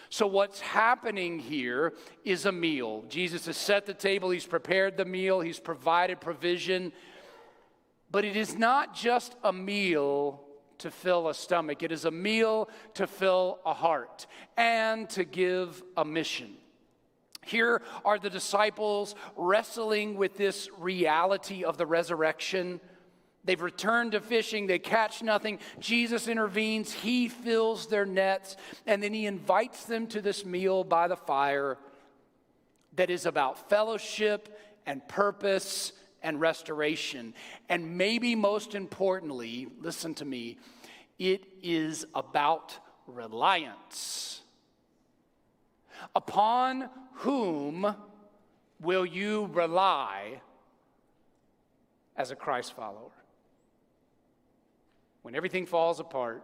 So what's happening here is a meal. Jesus has set the table. He's prepared the meal. He's provided provision. But it is not just a meal to fill a stomach. It is a meal to fill a heart and to give a mission. Here are the disciples wrestling with this reality of the resurrection. They've returned to fishing. They catch nothing. Jesus intervenes. He fills their nets. And then he invites them to this meal by the fire that is about fellowship and purpose and restoration. And maybe most importantly, listen to me, it is about reliance. Upon whom will you rely as a Christ follower? When everything falls apart,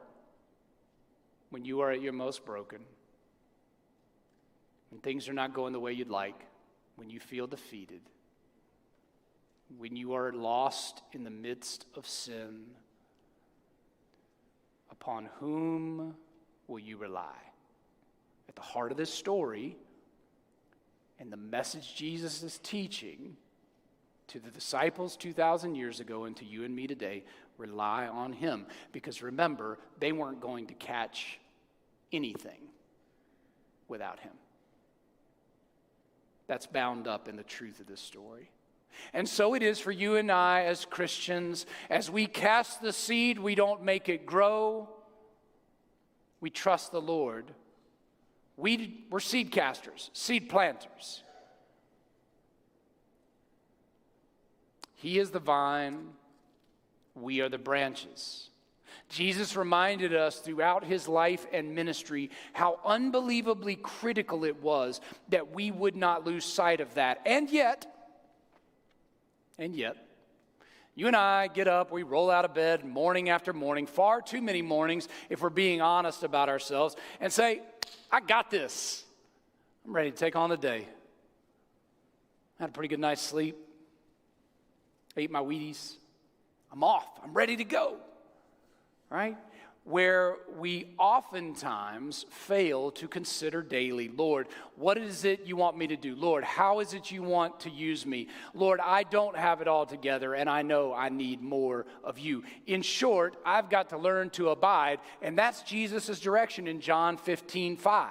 when you are at your most broken, when things are not going the way you'd like, when you feel defeated, when you are lost in the midst of sin, upon whom will you rely? At the heart of this story, and the message Jesus is teaching to the disciples 2,000 years ago and to you and me today, rely on him. Because remember, they weren't going to catch anything without him. That's bound up in the truth of this story. And so it is for you and I as Christians. As we cast the seed, we don't make it grow. We trust the Lord. We're seed casters, seed planters. He is the vine, we are the branches. Jesus reminded us throughout his life and ministry how unbelievably critical it was that we would not lose sight of that. And yet, you and I get up, we roll out of bed morning after morning, far too many mornings, if we're being honest about ourselves, and say, I got this. I'm ready to take on the day. I had a pretty good night's sleep. I ate my Wheaties. I'm off. I'm ready to go. Right? Where we oftentimes fail to consider daily, Lord, what is it you want me to do? Lord, how is it you want to use me? Lord, I don't have it all together, and I know I need more of you. In short, I've got to learn to abide, and that's Jesus' direction in John 15:5.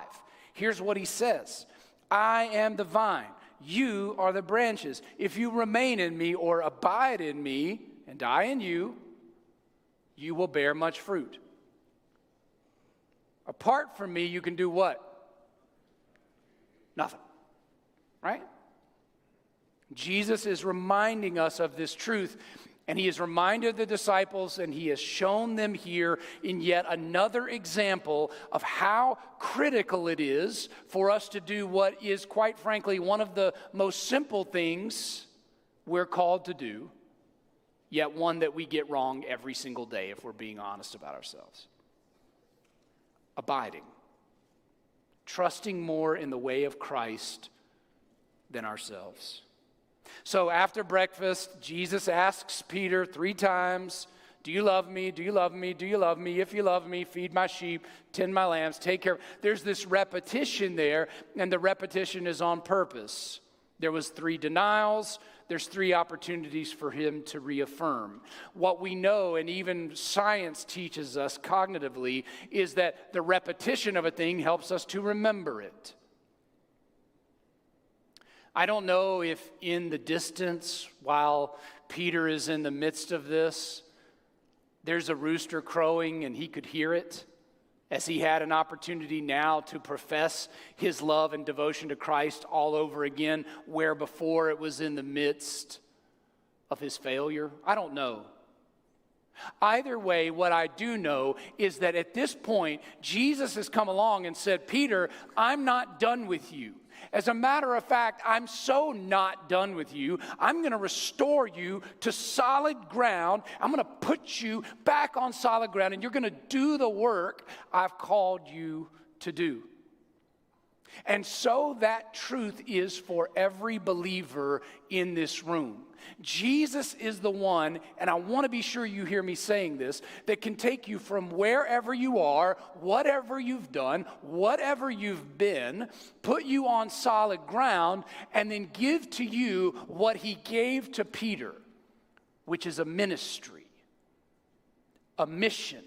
Here's what he says. I am the vine. You are the branches. If you remain in me or abide in me, and I in you, you will bear much fruit. Apart from me, you can do what? Nothing. Right? Jesus is reminding us of this truth, and he has reminded the disciples, and he has shown them here in yet another example of how critical it is for us to do what is, quite frankly, one of the most simple things we're called to do, yet one that we get wrong every single day if we're being honest about ourselves. Abiding. Trusting more in the way of Christ than ourselves. So after breakfast, Jesus asks Peter 3 times, do you love me? Do you love me? Do you love me? If you love me, feed my sheep, tend my lambs, take care. There's this repetition there, and the repetition is on purpose. There was 3 denials. There's 3 opportunities for him to reaffirm. What we know, and even science teaches us cognitively, is that the repetition of a thing helps us to remember it. I don't know if in the distance, while Peter is in the midst of this, there's a rooster crowing and he could hear it, as he had an opportunity now to profess his love and devotion to Christ all over again, where before it was in the midst of his failure. I don't know. Either way, what I do know is that at this point, Jesus has come along and said, Peter, I'm not done with you. As a matter of fact, I'm so not done with you. I'm going to restore you to solid ground. I'm going to put you back on solid ground, and you're going to do the work I've called you to do. And so that truth is for every believer in this room. Jesus is the one, and I want to be sure you hear me saying this, that can take you from wherever you are, whatever you've done, whatever you've been, put you on solid ground, and then give to you what he gave to Peter, which is a ministry, a mission,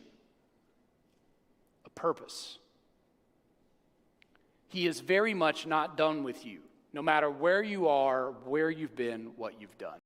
a purpose. He is very much not done with you, no matter where you are, where you've been, what you've done.